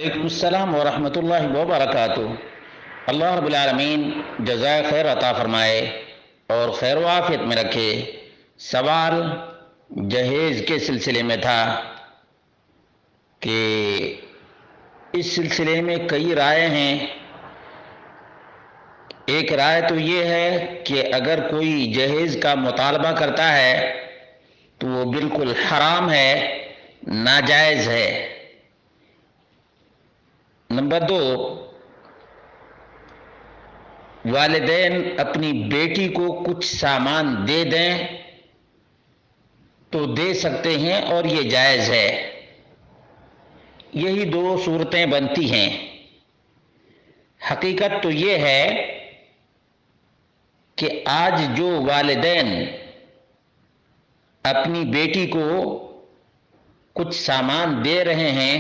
وعلیکم السلام ورحمۃ اللہ وبرکاتہ۔ اللہ رب العالمین جزائے خیر عطا فرمائے اور خیر و عافیت میں رکھے۔ سوال جہیز کے سلسلے میں تھا کہ اس سلسلے میں کئی رائے ہیں۔ ایک رائے تو یہ ہے کہ اگر کوئی جہیز کا مطالبہ کرتا ہے تو وہ بالکل حرام ہے، ناجائز ہے۔ نمبر 2، والدین اپنی بیٹی کو کچھ سامان دے دیں تو دے سکتے ہیں اور یہ جائز ہے۔ یہی دو صورتیں بنتی ہیں۔ حقیقت تو یہ ہے کہ آج جو والدین اپنی بیٹی کو کچھ سامان دے رہے ہیں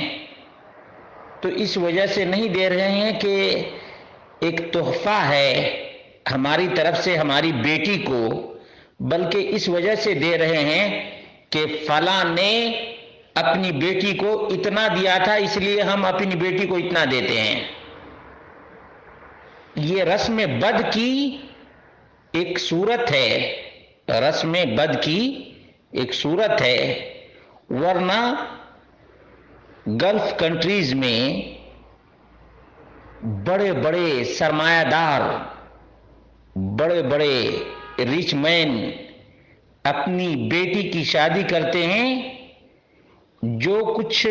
تو اس وجہ سے نہیں دے رہے ہیں کہ ایک تحفہ ہے ہماری طرف سے ہماری بیٹی کو، بلکہ اس وجہ سے دے رہے ہیں کہ فلاں نے اپنی بیٹی کو اتنا دیا تھا اس لیے ہم اپنی بیٹی کو اتنا دیتے ہیں۔ یہ رسم بد کی ایک صورت ہے، رسم بد کی ایک صورت ہے، ورنہ گلف کنٹریز میں بڑے بڑے سرمایہ دار، بڑے بڑے ریچ مین اپنی بیٹی کی شادی کرتے ہیں، جو کچھ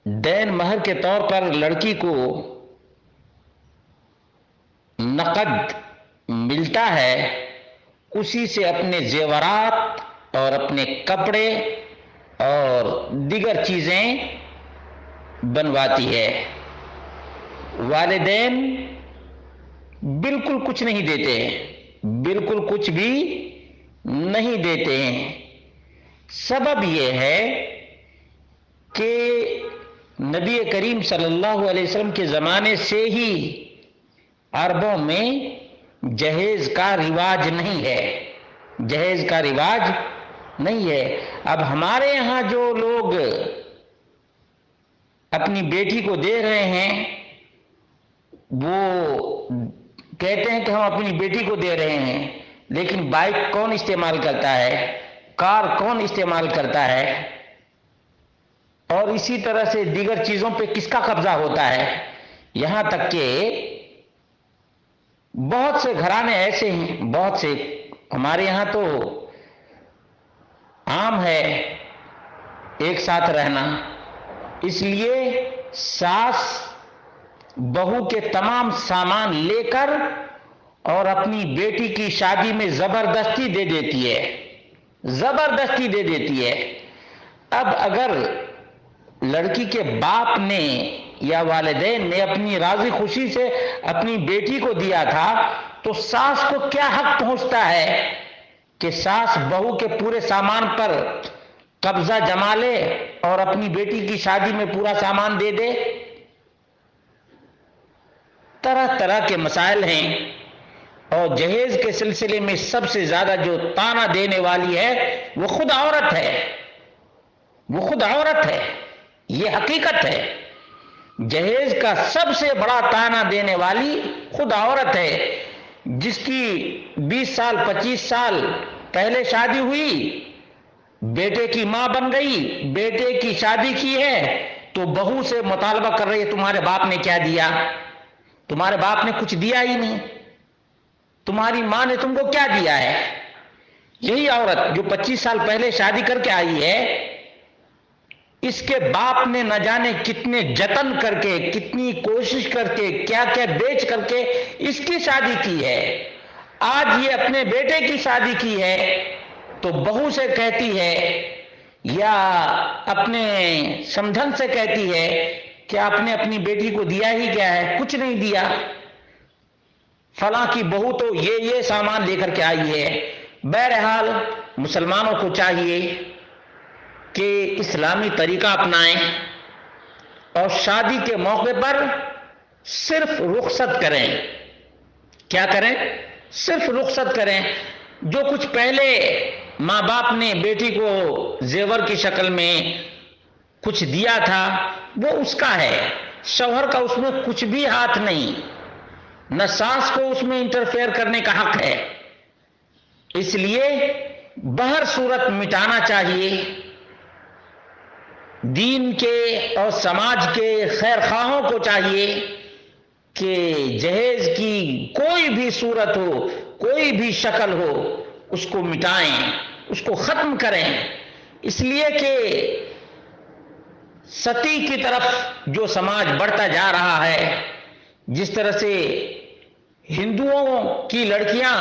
دین مہر کے طور پر لڑکی کو نقد ملتا ہے، اسی سے اپنے زیورات اور اپنے کپڑے اور دیگر چیزیں بنواتی ہے۔ والدین بالکل کچھ نہیں دیتے ہیں، بالکل کچھ بھی نہیں دیتے ہیں۔ سبب یہ ہے کہ نبی کریم صلی اللہ علیہ وسلم کے زمانے سے ہی عربوں میں جہیز کا رواج نہیں ہے، جہیز کا رواج نہیں ہے۔ اب ہمارے یہاں جو لوگ اپنی بیٹی کو دے رہے ہیں وہ کہتے ہیں کہ ہم اپنی بیٹی کو دے رہے ہیں، لیکن بائک کون استعمال کرتا ہے، کار کون استعمال کرتا ہے، اور اسی طرح سے دیگر چیزوں پہ کس کا قبضہ ہوتا ہے۔ یہاں تک کہ بہت سے گھرانے ایسے ہیں، بہت سے، ہمارے یہاں تو عام ہے ایک ساتھ رہنا، اس لیے ساس بہو کے تمام سامان لے کر اور اپنی بیٹی کی شادی میں زبردستی دے دیتی ہے، زبردستی دے دیتی ہے۔ اب اگر لڑکی کے باپ نے یا والدین نے اپنی راضی خوشی سے اپنی بیٹی کو دیا تھا تو ساس کو کیا حق پہنچتا ہے کہ ساس بہو کے پورے سامان پر قبضہ جما لے اور اپنی بیٹی کی شادی میں پورا سامان دے دے۔ طرح طرح کے مسائل ہیں، اور جہیز کے سلسلے میں سب سے زیادہ جو طعنہ دینے والی ہے وہ خود عورت ہے، وہ خود عورت ہے، یہ حقیقت ہے۔ جہیز کا سب سے بڑا طعنہ دینے والی خود عورت ہے، جس کی 20 سال 25 سال پہلے شادی ہوئی، بیٹے کی ماں بن گئی، بیٹے کی شادی کی ہے تو بہو سے مطالبہ کر رہی ہے تمہارے باپ نے کیا دیا، تمہارے باپ نے کچھ دیا ہی نہیں، تمہاری ماں نے تم کو کیا دیا ہے۔ یہی عورت جو 25 سال پہلے شادی کر کے آئی ہے، اس کے باپ نے نہ جانے کتنے جتن کر کے، کتنی کوشش کر کے، کیا کیا بیچ کر کے اس کی شادی کی ہے۔ آج یہ اپنے بیٹے کی شادی کی ہے تو بہو سے کہتی ہے یا اپنے سمدھن سے کہتی ہے کہ آپ نے اپنی بیٹی کو دیا ہی کیا ہے، کچھ نہیں دیا، فلاں کی بہو تو یہ سامان لے کر کے آئی ہے۔ بہرحال مسلمانوں کو چاہیے کہ اسلامی طریقہ اپنائیں اور شادی کے موقع پر صرف رخصت کریں۔ کیا کریں؟ صرف رخصت کریں۔ جو کچھ پہلے ماں باپ نے بیٹی کو زیور کی شکل میں کچھ دیا تھا وہ اس کا ہے، شوہر کا اس میں کچھ بھی ہاتھ نہیں، نہ ساس کو اس میں انٹرفیئر کرنے کا حق ہے۔ اس لیے بہر صورت مٹانا چاہیے۔ دین کے اور سماج کے خیر خواہوں کو چاہیے کہ جہیز کی کوئی بھی صورت ہو، کوئی بھی شکل ہو، اس کو مٹائیں، اس کو ختم کریں، اس لیے کہ ستی کی طرف جو سماج بڑھتا جا رہا ہے، جس طرح سے ہندوؤں کی لڑکیاں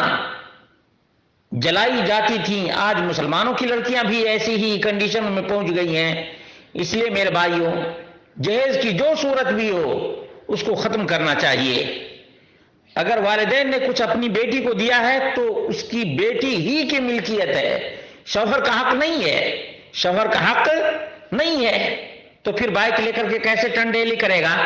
جلائی جاتی تھیں، آج مسلمانوں کی لڑکیاں بھی ایسی ہی کنڈیشن میں پہنچ گئی ہیں۔ اس لیے میرے بھائیوں، جہیز کی جو صورت بھی ہو اس کو ختم کرنا چاہیے۔ اگر والدین نے کچھ اپنی بیٹی کو دیا ہے تو اس کی بیٹی ہی کی ملکیت ہے، شوہر کا حق نہیں ہے، شوہر کا حق نہیں ہے، تو پھر بائک لے کر کے کیسے ٹنڈیلی کرے گا؟